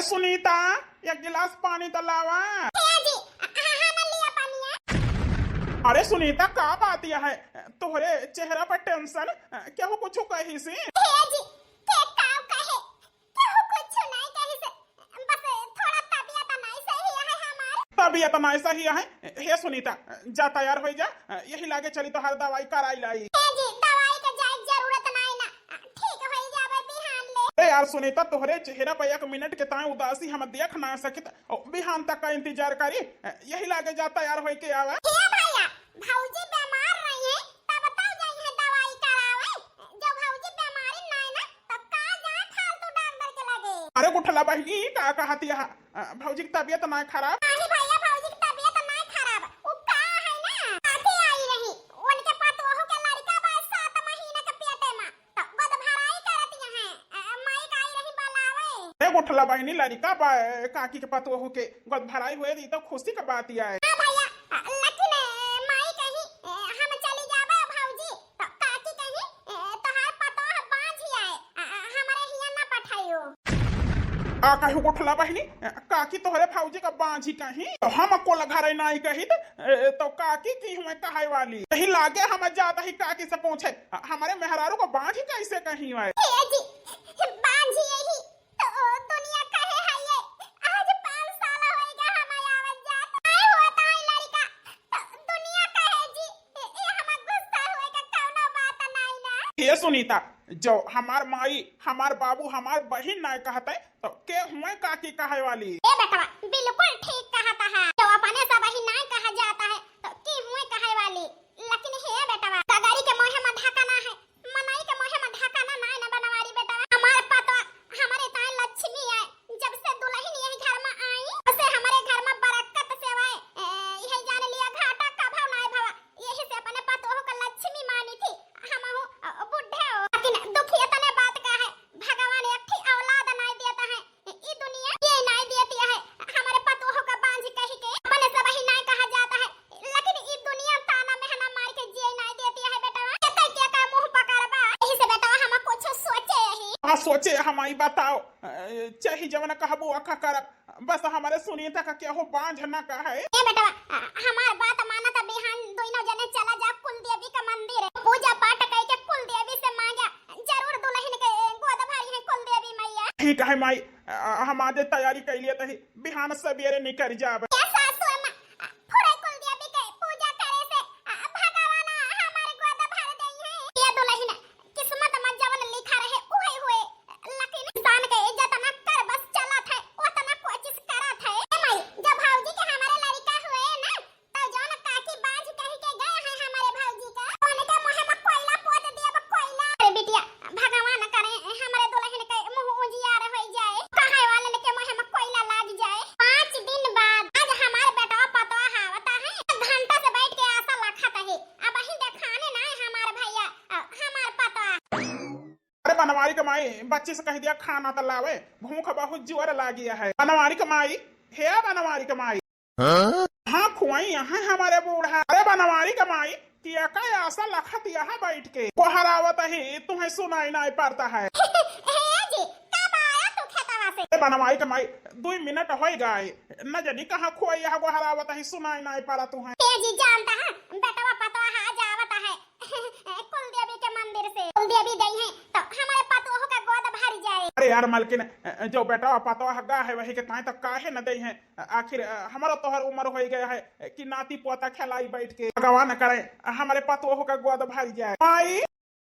सुनीता, एक गिलास पानी तो लावा। अरे सुनीता, का बात यह है? तोहरे चेहरा पर टेंशन क्या हो? कुछ कही सी? तबीयत नहीं सही है। हे सुनीता, जा तैयार हो जा, यही लागे चली तो हर दवाई कराई लाई। अरे यार सुनीता, तोहरे चेहरा पर एक मिनट के ताई उदासी हम देख ना सकित, बिहान तक का इंतजार करी, यही लागे जा तैयार हो के आवा। भौजी बीमार रही है तब बताओ जाई है दवाई करावे। जब भौजी बीमारी नहीं ना तब का जा फालतू डॉक्टर के लगे। अरे उठला बहनी, का कहती है? भौजी की तबीयत नहीं खराब? नहीं भैया, भौजी की तबीयत नहीं खराब, वो का है ना आके आई रही उनके पतोह के लड़का बा 7 महीने के पेटे में, तो बद भराई करती है। माई का आई रही बुलावे। अरे उठला बहनी, लड़का काकी के पतोह के गद भराई हुए दी तो खुशी का बात ही है। कहीं उठला बहनी, काकी तोहरे फौजी का बांझी कहीं तो हम को घर नहीं कही तो काकी की हमें कहे वाली कहीं लागे हम जाता ही काकी से पूछे हमारे मेहरारू को बांझी कैसे कहीं है? ये सुनीता, जो हमार माई, हमार बाबू, हमार बहन ना कहते तो के हुए काकी कहे वाली? ए बेटा, बिल्कुल ठीक कहता है। जो अपने सब ही ना कहा जाता है तो की हुए कहे वाली। लेकिन हे बेटा, सगारी के मोहे में ढकाना है, मनाई के मोहे में ढकाना ना न बनवारी बेटा। हमारे पतो हमारे ताई लक्ष्मी है, जब से दुल्हन यही घर में आई उसे हमारे घर में बरकत सेवाए यही जान लिया घाटा का भाव ना भवा। यही से अपने पतो को लक्ष्मी मानी थी। हम बुढ़े हो लेकिन दुखिया तने बात का है, भगवान एक ही औलाद नहीं देता है, ई दुनिया ये नहीं देती है। हमारे पतोह का बांझ कही के अपने सब ही नहीं कहा जाता है, लेकिन ई दुनिया ताना मेहना मार के जिए नहीं देती है बेटा। कहते के का मुंह पकड़बा। यही से बेटा हम कुछ सोचे ही। हां सोचे, हम आई बताओ चाहे जवन कहबो अखा करब, बस हमारे सुनीता का क्या हो बांझ ना का है। ए बेटा, हमार बात माना त बिहान दोनों जने चला जा कुल देवी का मंदिर है, पूजा पाठ कई के कुल देवी से मांगा, जरूर दुल्हन के गोद भरी है कुल देवी मैया। ठीक है माई, हम आजे तैयारी कर लिए तही बिहान सवेरे निकल जाब। क्या सासु अम्मा पूरे कुल देवी के पूजा करे से भगवान हमारे गोद भर दई है। ये दुल्हन किस्मत में जवन लिखा रहे उहे हुए, लेकिन इंसान के इज्जत न कर बस चलत है उतना कोशिश करत है। ए माई, जब भौजी के हमारे लड़का हुए ना तो जौन काकी बांझ कह के गए हैं हमारे भौजी का उनके मुंह में कोयला पोत दिया कोयला। अरे बिटिया, भगवान करे हमारे दुल्हन के मुंह उजियार हो जाए, कहे वाले के मुंह में कोयला लग जाए। 5 दिन बाद आज हमारे बेटा पतो हावता है, 1 घंटा से बैठ के आशा लखत है। अब ही देखाने ना हमारे भैया हमार पतो। अरे बनवारी के माई, बच्चे से कह दिया खाना तो लावे, भूख बहुत जोर लागी है। बनवारी के माई, हे बनवारी के माई, हाँ खुआई यहाँ हमारे बूढ़ा। अरे बनवारी के माई, किया का आशा लखत यहाँ बैठ के वो हरावत ही तुम्हें सुनाई नहीं पड़ता है। बनवाई के माई 2 मिनट हो गए न जानी कहाँ खोई यहाँ को हरावत ही सुनाई नहीं पड़ा तुम्हें। जी जानता है बेटा पतो आ जावता है कुल देवी के मंदिर से, कुल देवी गई है तो हमारे पतोह का गोद भर जाए। अरे यार मलकिन, जो बेटा पतो हगा है वही के ताई तक काहे न दे है? आखिर हमारा तोहर उम्र हो गया है कि नाती पोता खिलाई बैठ के, भगवान करे हमारे पतोह का गोद भर जाए। माई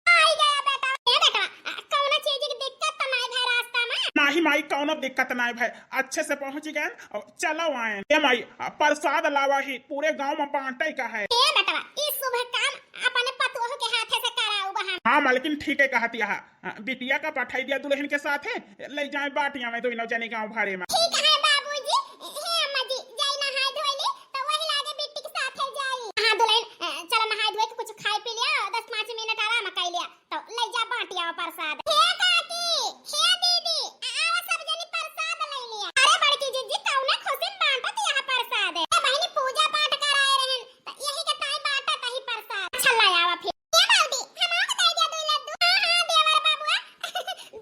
आई गया बेटा। ए बेटा, कौन चीज की दिक्कत तो नहीं है रास्ता में? नहीं माई, कौनो दिक्कत नहीं भाई, अच्छे से पहुंच गए और चलो आए। ए माई, प्रसाद लावा ही पूरे गांव में बांटे का है। ए बेटा, इस शुभ काम अपने पतोह के हाथे से कराऊ बहन। हाँ मालकिन ठीक है कहती है, बिटिया का पठाई दिया दुल्हन के साथ है, ले जाए बाटिया में दोनों जने गांव भारे में। ठीक है बाबूजी। हे अम्मा जी, जाई नहाय धोइली तो वही लागे बिट्टी के साथ जाई। हां दुल्हन चल नहाय धोए के कुछ खाई पी लिया, 10-5 मिनट आराम कर लिया तो ले जा बाटिया प्रसाद। हे काकी, हे दीदी, आओ सब जनी प्रसाद ले लिया। अरे बड़की जीजी कौने खुशी बांटत यहां प्रसाद। ए बहिनी पूजा पाठ कराए रहन तो यही के ताई बांटत ही प्रसाद। अच्छा ले आवा फिर। ए बाबूजी, हमरा को दे दे 2 लड्डू। हां देवर बाबूआ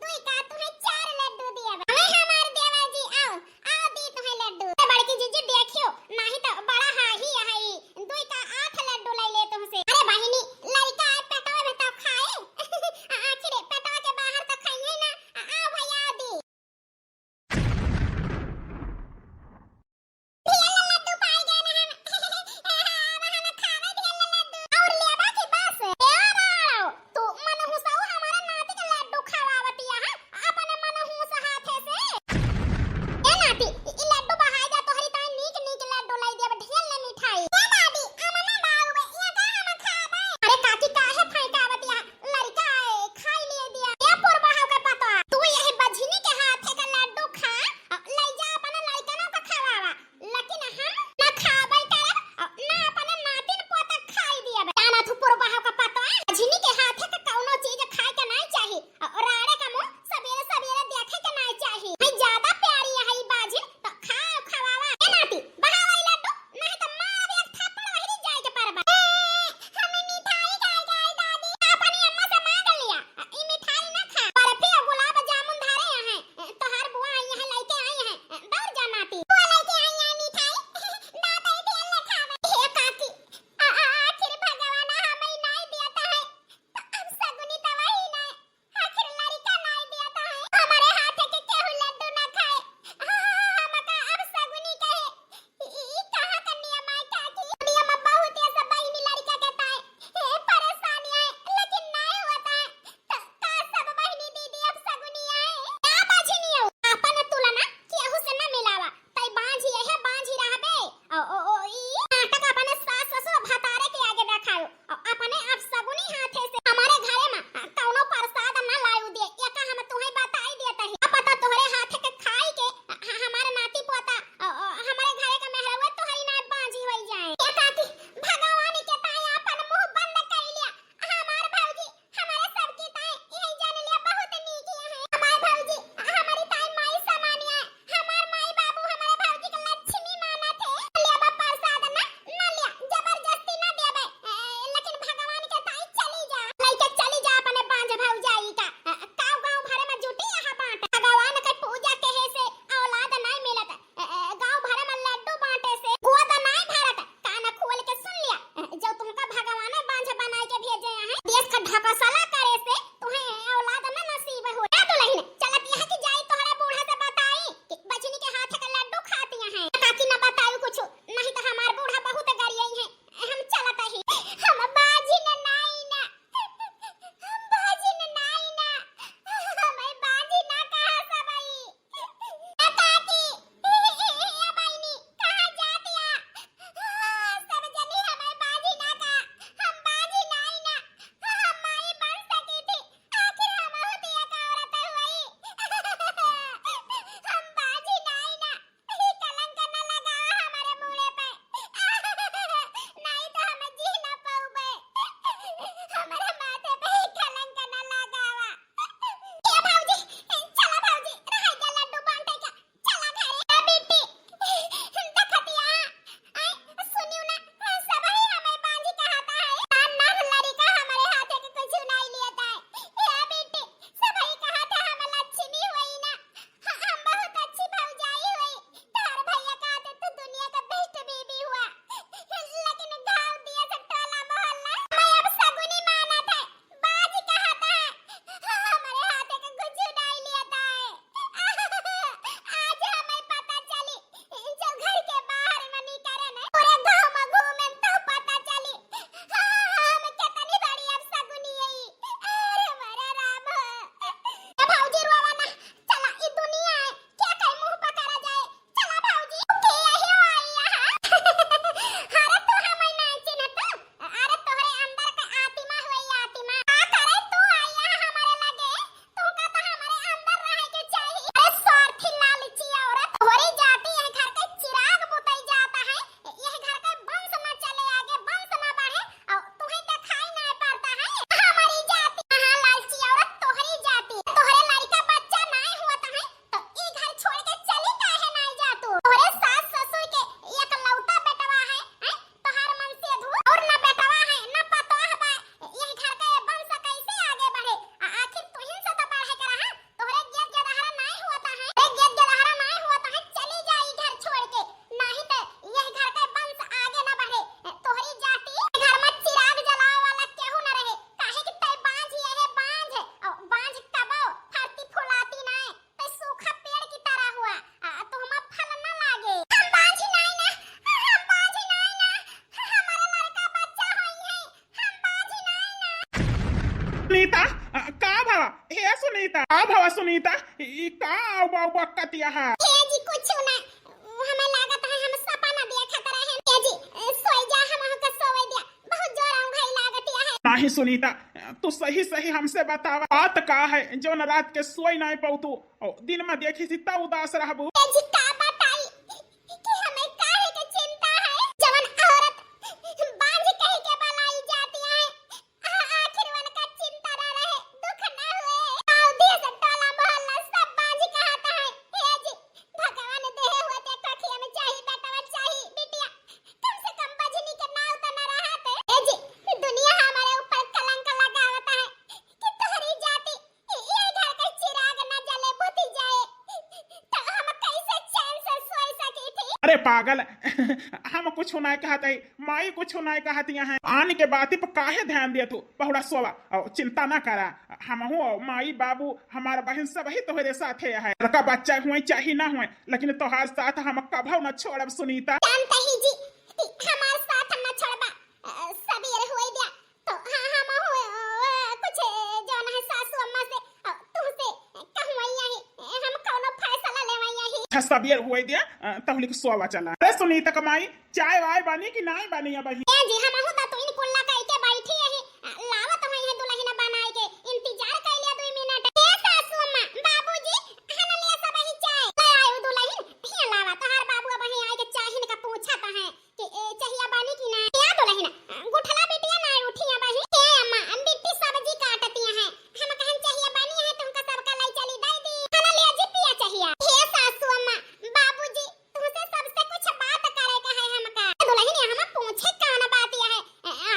2 का तुम्हें 4 लड्डू दिया। हमें हमारे देवर जी आओ सुनीता का भावा हे सुनीता का भावा सुनीता ई का आउ बाउ बकतिया है हे जी कुछ ना हमें लागत है हम सपना देखत रहे हे जी सोई जा हम का सोई दिया बहुत जोर आऊ भाई लागतिया है नहीं सुनीता तू सही सही हमसे बतावा बात का है जो न रात के सोई नहीं पाऊ तू दिन में देखी थी तब उदास रहबू हे जी का बताई कि हमें काहे के चिंता है जवन औरत बांझ कह के बलाई जाती है आखिर उनका चिंता ना रहे दुख ना हुए आउ देश टोला मोहल्ला सब बांझ कहता है हे जी भगवान देह हुए ते कखिया में चाहिए बेटा चाहिए बिटिया कम से कम बजनी के नाव तो न रहते हे जी दुनिया हमारे ऊपर कलंक लगावता है कि तोहरी जाति ये घर का चिराग न जले बुझ जाए तो हम कैसे चैन से सोई सकी थी अरे पागल हम कुछ नहीं कहते माई कुछ नहीं कहती है आने के बात पर काहे ध्यान दिया तू बहुड़ा सोवा और चिंता ना करा हम हूँ माई बाबू हमारा बहन सब ही तोहरे साथ है लड़का बच्चा हुए चाहे ना हुए लेकिन तोहार साथ हम कभू न छोड़ब सुनीता जानते ही जी कि हमारे साथ न छोड़बा सबीर हुई दिया तो हाँ हम हो कुछ जो न है सासू अम्मा से तुमसे कहवैया ही हम कोनो फैसला लेवैया ही सबेर हुए दिया तहली के सोवा चला अरे सुनीता कमाई चाय वाय बनी कि नहीं बनी अब ए जी हम हो ता तो इन कुल्ला कह के बैठी है लावत हम है दुल्हन बनाए के इंतजार कर लिया 2 मिनट ए सासू अम्मा बाबूजी हन लिया सब ही चाय ले आयो दुल्हन हे लावा तोहार बाबू अब ही आए के चाहिन का पूछत है कि चाहिया बनी कि ना या दुल्हन गुठला बेटिया ना उठिया बही ए अम्मा बिट्टी सब्जी काटती है हम कहन चाहिए बनी है तुमका सबका लाई चली दई दी हन लिया जी पिया चाहिए हे सासू अम्मा बाबूजी तुमसे सबसे कुछ बात करे का है हमका दुल्हन हम पूछे कौन बात है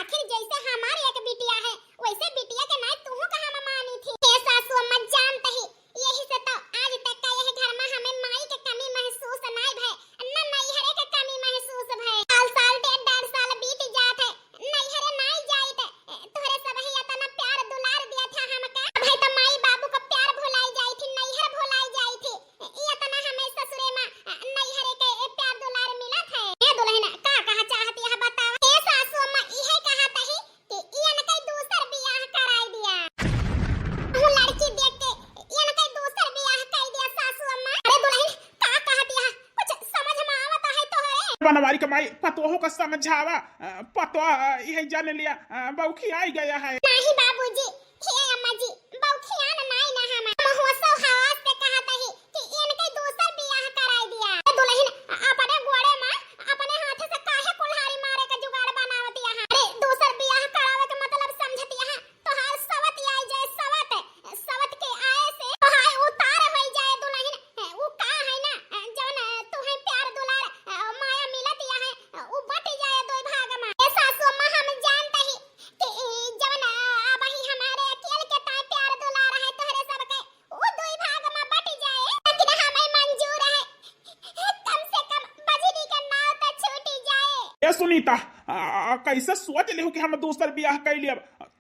आखिर जैसे हमारी एक बिटिया है वैसे बिटिया के नहीं तू कहां में मानी थी हे सासू अम्मा जानते ही यही से तो आज तक का यह घर में हमें माई के कमी महसूस नहीं भय न नैहरे के कमी महसूस भय साल 1.5 साल बीत जात है नैहरे नहीं जाइत तोहरे सब ही इतना प्यार दुलार दिया था हमका भाई तो माई बाबू का प्यार भुलाई जाई थी नैहर भुलाई जाई थी इतना हमें ससुरे में नैहरे के प्यार दुलार मिला था ए दुल्हन का कहा चाहती है बताओ ए सासू अम्मा इहे कहत है कि इयन कई दूसर बियाह कराई दिया हूं लड़की देख के इयन कई दूसर बियाह कर दिया सासू अम्मा अरे दुल्हन का कहती है कुछ समझ में आवत है तोहरे बनवारी कमाई पतोहो का समझावा पतो यही जान लिया बौखी आई गया है नहीं बाबूजी हे अम्मा जी बौखियान नहीं ना हम हो सो हवास पे कहत है कि इयन कई दूसर बियाह कराई दिया दुल्हन अपने घोड़े में अपने हाथ से काहे कुल्हाड़ी मारे का जुगाड़ बनावती है अरे दूसर बियाह करावे के मतलब समझती है तोहार सवत आई जाए सवत के आए से तोहार उतार होई जाए दुल्हन वो का है ना जवन तोहे प्यार दुलार माया मिलत है वो बट जाए दो भाग में ए सासू अम्मा हम जानते ही कि जवन अब ही हमारे अकेले के ताई प्यार दुलार है तोहरे सब के वो दो भाग में बट जाए लेकिन हमें मंजूर है कम से कम बजरी के नाव तो छूटी जाए ए सुनीता कैसे सोच लियो कि हम दूसर बियाह कर लिया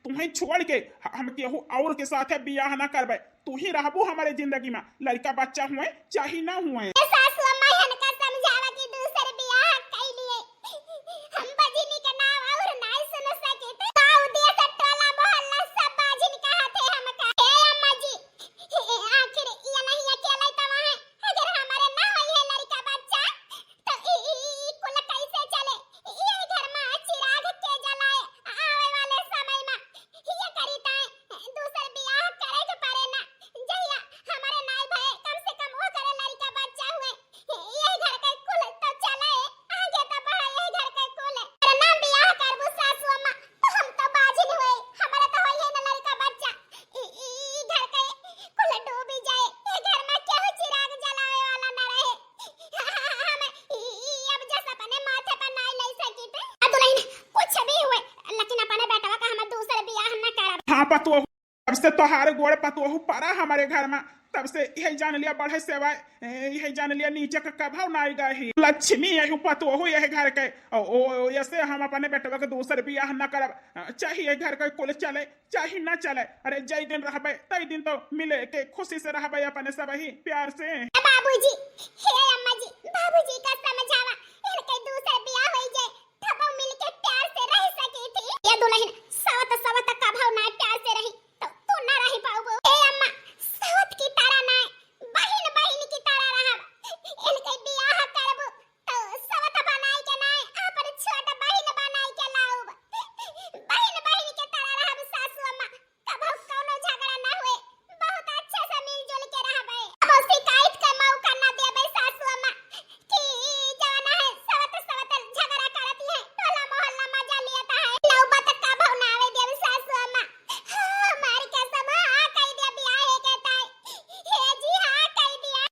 तुम्हें छोड़ के हम केहू और के साथ बियाह ना करबे तू ही रहबू हमारे जिंदगी में लड़का बच्चा हुए चाहे ना हुए ए सासू अम्मा हनका समझावा कि दूसर बियाह कर लिए हम बजनी के नाम और नहीं सुन सके थे गांव देश टोला मोहल्ला सब बाजिन कहते हमका ए अम्मा जी आखिर ये नहीं अकेले तवा है अगर हमारे ना होई है लड़का बच्चा तो ई कुल कैसे चले ये घर में चिराग के जलाए आवे वाले समय में ये करीता दूसर बियाह करे के परे ना जहिया हमारे नाई भय कम से कम वो करे लड़का बच्चा हुए ये घर के कुल तो चले आगे तो बढ़े ये घर के कुल अरे ना बियाह करबू सासू अम्मा तो हम तो बाजिन हुए हमारे तो होई है ना लड़का बच्चा ई घर के कुल डूबी जाए ये घर में केहू चिराग जलावे वाला ना रहे हमें अब जैसा अपने माथे पर नहीं ले सकी थे दुल्हन कुछ भी हुए लेकिन अपने बेटवा का हम दूसरे बियाह न करब हाँ पतो तब से तोहार गोड़ पतोहू पड़ा हमारे घर में तब से यही जान लिया बढ़े सेवा यही जान लिया नीचे का कभाव ना आएगा ही लक्ष्मी यही पतोहू यही घर के ओ ऐसे हम अपने बेटवा के दूसर बियाह न करब चाहिए घर के कुल चले चाहे न चले अरे जय दिन रहबे तई दिन तो मिले के खुशी से रहबे अपने सब ही प्यार से बाबूजी हे अम्मा जी बाबूजी का समझावा इनके दूसर बियाह होई जाए तब मिलके प्यार से रह सकी थी ये दुल्हन सवत का भाव ना प्यार से रही तो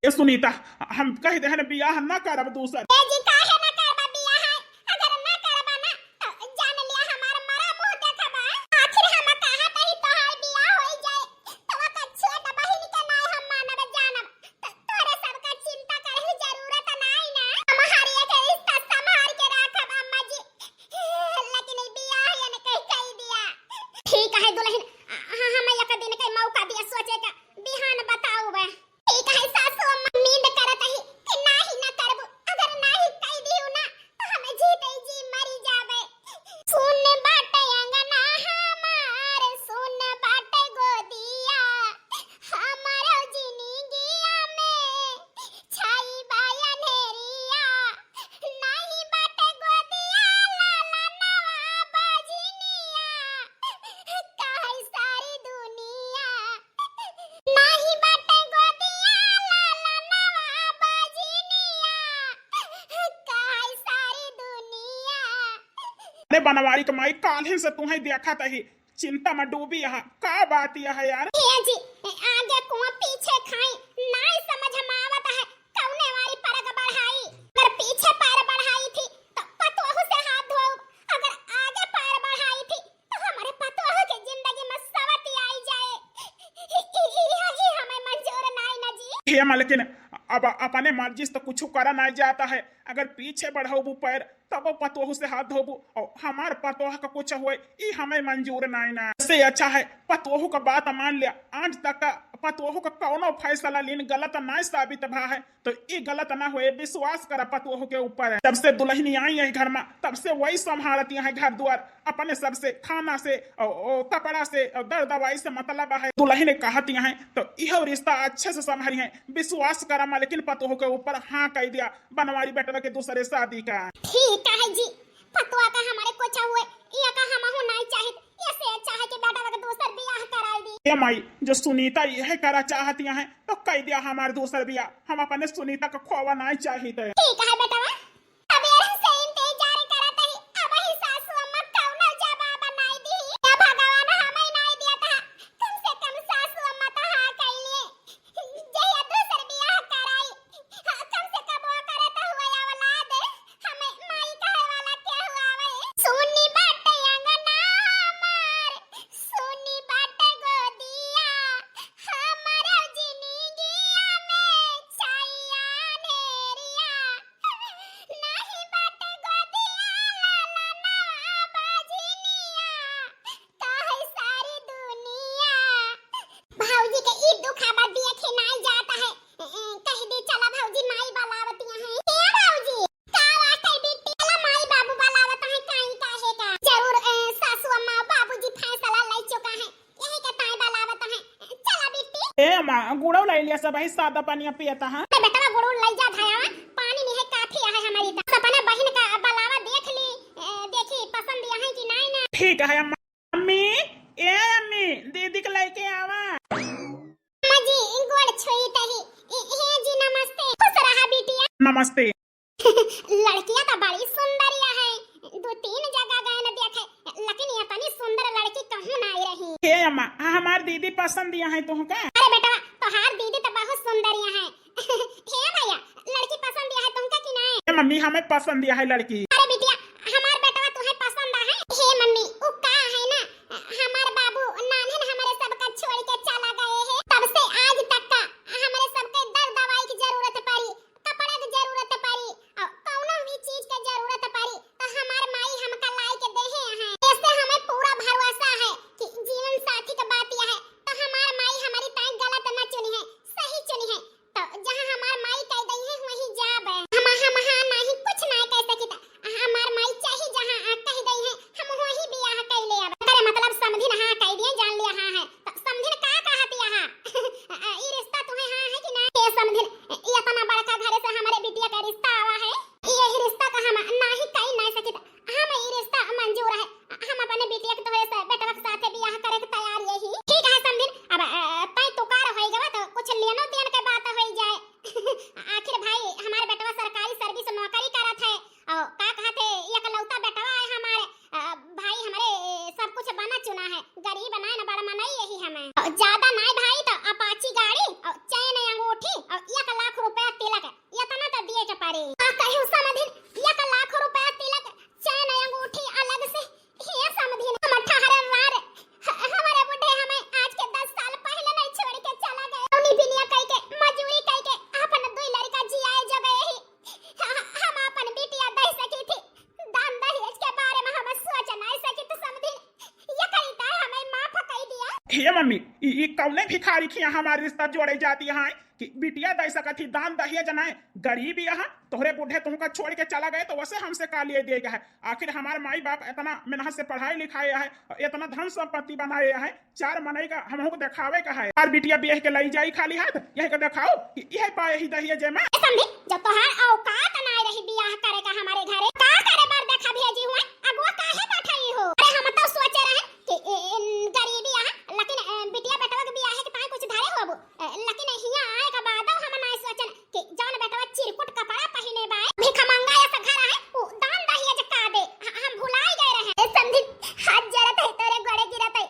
ये सुनीता हम कह दे हैं बियाह ना करब दूसर। ए जी काहे ना करबा बियाह है? अगर ना करबा ना तो जान लिया हमार मरा मुंह देखबा। आखिर हम कहा तही तोहार बियाह होई जाए तो का छोट बहिन के नाय हम मानब जानब तो तोरे सबका चिंता करे की जरूरत नाई ना। हम हरिया के रिश्ता संभाल के रखब अम्मा जी। लेकिन ई बियाह या ने कह दिया। ठीक है दुल्हन, हम एक दिन के मौका दिया सोचे का बिहान बताऊ बे। ठीक है सासू अम्मा नींद करत ही कि नाही ना करबो। अगर नाही कह दियो ना तो हमें जीते जी मरी जाबे। सुन बाटे अंगना हमार, सुन बाटे गोदिया हमारो जिंदगिया में छाई बाया नेरिया। नाही बाटे गोदिया लाला नवा बाजिनिया काहे सारी दुनिया। नाही बाटे गोदिया लाला नवा बाजिनिया काहे सारी दुनिया। अरे बनवारी कमाई काल्हिन से तुम्हें देखा तही चिंता में डूबी है। का बात यह है यार? हे जी आगे कुआं पीछे खाई नाई समझ में आवत है कौने वाली परग बढ़ाई। अगर पीछे पैर बढ़ाई थी तो पतोहू से हाथ धो। अगर आगे पैर बढ़ाई थी तो हमारे पतोहू के जिंदगी में सवती आई जाए। ये हमें मंजूर नाई ना जी। हे लेकिन अब अपने मर्जी से तो कुछ करा नहीं जाता है। अगर पीछे बढ़ाबू पैर तब पतोहू से हाथ धोबू और हमार पतोह का कुछ हुए ये हमें मंजूर नहीं ना। इससे अच्छा है पतोहू का बात मान लिया। आज तक का पतोहू का कौनो फैसला लेन गलत नहीं साबित भा है तो ये गलत ना हुए। विश्वास करा पतोहू के ऊपर है। जब से दुल्हनी आई है घर में तब से वही संभालती है घर द्वार अपने सबसे खाना से और कपड़ा से और दर दवाई से मतलब है। दुल्हन कहती है तो यह रिश्ता अच्छे से संभाली है। विश्वास करा लेकिन पतोहू के ऊपर हाँ कह दिया बनवारी बेटा के दूसरे शादी का। ठीक है जी पतवा का हमारे कुछ हुए ये का हम हो नहीं चाहिए। ऐसे अच्छा है कि बेटा का दूसर बियाह कराई दी। ये माई जो सुनीता यह करा चाहती है तो कह दिया हमारे दूसर बियाह। हम अपने सुनीता का खोवा नहीं चाहिए। ठीक है बेटा अबेर से इंतजार करत ही अब ही सासू अम्मा कौनो जवाब नहीं दी। या भगवान हमें नहीं दिया था कम से कम सासू अम्मा तो हां कइले जहिया दूसर बियाह कराई। कम से कम वो करत हुए औलाद हमें माई कहे वाला के हुआवे। सुनी बाटे अंगना हमार, सुनी बाटे गोदिया हमारो जिंदगिया में छाया नेरिया। नाही बाटे गोदिया लाला नवा बाजिनिया काहे सारी दुनिया। भौजी के ई दुखावा देखे नहीं जाता है। कह दी चला भौजी माई बलावतियां हैं। हे भौजी का बात है बेटी? चला माई बाबू बलावत है काई काहे का। जरूर सासू अम्मा बाबूजी फैसला ले चुका है यही के ताई बलावत है। चला बेटी ए माँ गुड़ो ले लिया सब सादा पानी पियता है। बेटा गुरु ले जा धायावा पानी नहीं है काफी है हमारी तो। अपने बहन का बलावा देख ली देखी पसंद है कि नहीं ना। ठीक है अम्मी ए अम्मी दीदी के लेके आवा। अम्मा जी गोड़ छुई तही। हे जी नमस्ते खुश रहा बिटिया। नमस्ते। लड़कियां तो बड़ी सुंदरिया है। दो तीन जगह गए न देखे लेकिन ये इतनी सुंदर लड़की कहूं ना आई रही। हे अम्मा हमार दीदी पसंद दिया है तुमका। अरे बेटा तोहार दीदी तो बहुत सुंदरिया है। हे भैया लड़की पसंद दिया है तुमका कि नहीं? ए मम्मी हमें पसंद दिया है लड़की। अरे बिटिया हमार बेटा तुम्हें पसंद है। हे मम्मी उ का है ना हमार बाबू नानन हमारे सबका छोड़ के चला गए हैं। तब से आज तक का हमारे सबके दर दवाई की जरूरत पड़ी कपड़े की जरूरत पड़ी और कौनो भी चीज की जरूरत पड़ी तो हमार माई हमका लाई के देहे हैं। इससे हमें पूरा भरोसा है कि जीवन साथी की बात यह है तो हमार माई हमारी ताई गलत न चुनी है सही चुनी है। तो जहां हमार माई कह गई है वहीं जाब है। हम नहीं कुछ नहीं कह सकी। हे मम्मी ई कौने भिखारी की हमारे रिश्ता जोड़े जाती है कि बिटिया दे सकत थी दान दहिए जनाए गरीब यहाँ तोहरे बूढ़े तुमका छोड़ के चला गए तो वैसे हमसे का लिए दिया है। आखिर हमारे माई बाप इतना मेहनत से पढ़ाई लिखाया है, इतना धन संपत्ति बनाया है, 4 मनई का हमको दिखावे का है। यार बिटिया ब्याह के लाई जाई खाली हाथ यही का दिखाओ कि यह पाए ही दहिए जे में समझी जब तोहार औकात ना रही बियाह करे का हमारे घरे का करे बार देखा भेजी हुए अगवा काहे बैठाई हो। अरे हम तो सोचे रहे कि गरीबी है लेकिन बिटिया बेटवा के बियाह के ताई कुछ धारे होबो, लेकिन हिया आए का बाद हम ना सोचन कि जौन बेटवा चिरकुट कपड़ा पहिने बाए भिख मंगा ऐसा घर है वो दान दहिए जे का दे हम भुलाई गए रहे। समझी हाथ जरत है तेरे गोड़े गिरत है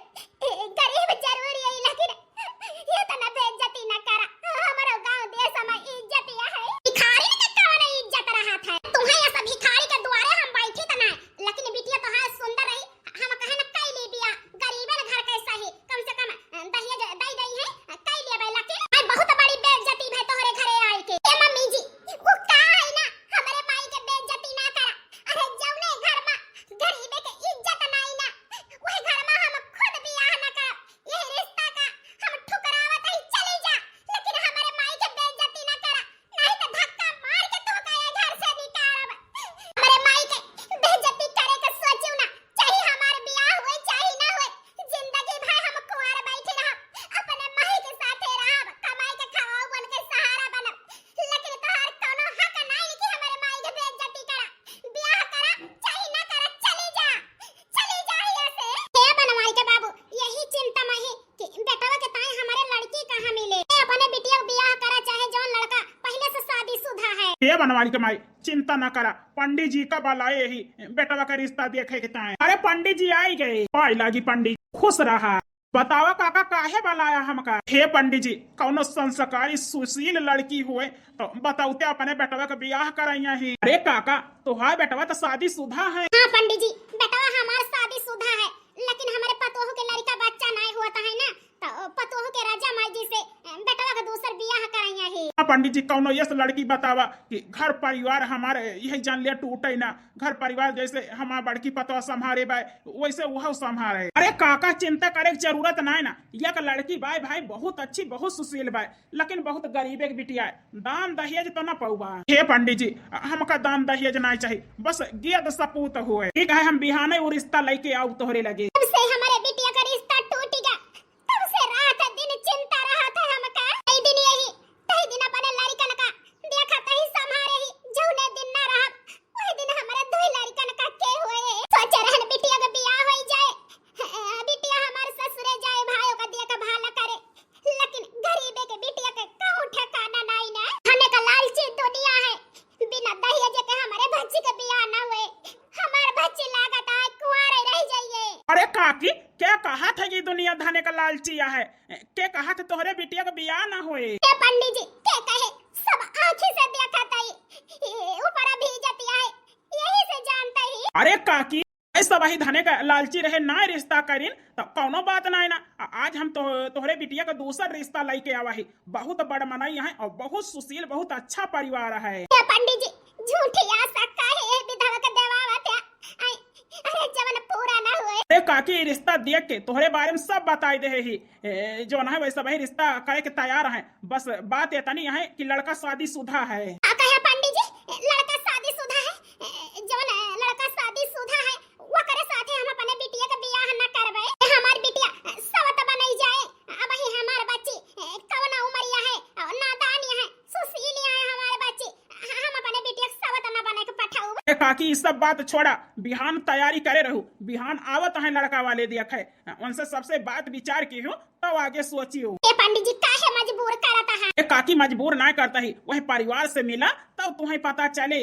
गरीब जरूरी है लेकिन ये तो ना बेइज्जती ना करा हमारा गांव देश में इज्जत है। भिखारी के कौन इज्जत रहा था तुम्हें ऐसा भिखारी के द्वारे हम बैठी त ना लेकिन बिटिया तो है सुंदर रही हम कहे ना कई ले बिया गरीबे ने घर कैसा ही कम से कम दहिया दई दई है कई ले बे लेकिन आई बहुत बड़ी बेइज्जती है तोहरे घरे आई के। ए मम्मी जी वो का है ना हमारे माई के बेइज्जती ना करा। अरे जौने घर में गरीबे के इज्जत नहीं ना वही घर में हम खुद बियाह ना कर यही रिश्ता का हम ठुकरावत ही चली जा लेकिन हमारे माई के बेइज्जती ना करा नहीं तो धक्का मार के तो का घर से निकालब। हमारे माई के बेइज्जती करे के सोचू ना चाहे हमारे बियाह होए चाहे ना होए जिंदगी भर हम कुंवार बैठे रहब अपने माई के साथे रहब कमाई के खाओ बन के सहारा बनब लेकिन तोहार कोनो हक नहीं कि हमारे माई के बेइज्जती करा बियाह करा चाहे ना करा चली जा यहाँ से। हे बनवारी के बाबू यही चिंता में है कि बेटवा के ताई हमारे लड़की कहाँ मिले अपने बिटिया को बियाह करा चाहे जौन लड़का पहले से शादीशुदा है। हे बनवारी के माई चिंता न करा पंडित जी कब लाए ही बेटवा का रिश्ता देखे के ताए। अरे पंडित जी आई गए पाई लागी पंडित खुश रहा बतावा काका काहे बुलाया हमका। हे पंडित जी कौनो संस्कारी सुशील लड़की हुए तो बताउते अपने बेटवा का बियाह करैया ही। अरे काका तोहार बेटवा तो शादीशुदा है। हाँ पंडित जी बेटवा हमार शादीशुदा है लेकिन हमारे पतोह के लड़का बच्चा नहीं हुआ है ना तो पतोह के राजा माई जी से बेटवा का दूसर बियाह करैया ही। हाँ पंडित जी कौनो ये लड़की बतावा कि घर परिवार हमारे यही जान लिया टूटे ना घर परिवार जैसे हमार बड़की पतवा संभारे बाय वैसे वह संभारे। अरे काका चिंता करे की जरूरत नहीं ना एक लड़की बाय भाई बहुत अच्छी बहुत सुशील बाय लेकिन बहुत गरीबे की बिटिया है दान दहेज तो न पौबा। हे पंडित जी हमका दान दहेज नहीं चाहिए बस गेद सपूत हुए ठीक है हम बिहाने वो रिश्ता लेके आऊ तोहरे लगे। तब से हमारे बिटिया का रिश्ता टूट गया तब से रात दिन चिंता रहा था हमका कई दिन यही कई दिन अपने लड़कन का देखा तही संभारे ही जौने दिन ना रहा वही दिन हमारे दो लड़कन का के हुए सोचे रहन बिटिया का बियाह हो जाए बिटिया हमारे ससुरे जाए भाइयों का दिया का भाला करे लेकिन गरीबे के बिटिया के कहूं ठिकाना नहीं ना खाने का लालची दुनिया है बिना दहेज के हमारे बच्ची का बियाह ना हुए हमारे बच्ची लागत है कुंवारे रह जाइए। अरे काकी क्या कहा था ये दुनिया धाने का लालचिया है क्या कहा था तोहरे बिटिया का बियाह ना हुए। पंडित जी क्या कहे सब आंखी से देखा था ऊपर भी जाती है यही से जानता ही। अरे काकी ऐसा वही धाने का लालची रहे ना रिश्ता करीन तो कौनो बात नहीं ना आज हम तोहरे बिटिया का दूसरा रिश्ता लेके आवा है बहुत बड़ मनई है और बहुत सुशील बहुत अच्छा परिवार है। पंडित जी झूठी आशा काहे विधवा का देवावत है अरे जवन पूरा ना हुए। अरे काकी रिश्ता देख के तोहरे बारे में सब बताई दे ही जो ना है वैसा वही रिश्ता करे के तैयार है बस बात इतनी है कि लड़का शादीशुदा है। कहे पंडित जी लड़का शादीशुदा है जवन लड़का शादीशुदा है वो करे साथे हम अपने बिटिया का बियाह न करबे हमार बिटिया सवत बनई जाए अब ही हमार बच्ची कौन उमरिया है नादानी है सुशील है हमारे बच्ची हम अपने बिटिया सवत न बने के पठाऊ। काकी इस सब बात छोड़ा बिहान तैयारी करे रहू बिहान आवत है लड़का वाले देखे उनसे सबसे बात विचार की हूँ तब आगे सोचियो। पंडित जी काहे मजबूर करता है। काकी मजबूर ना करता ही वही परिवार से मिला तब तुम्हें पता चले।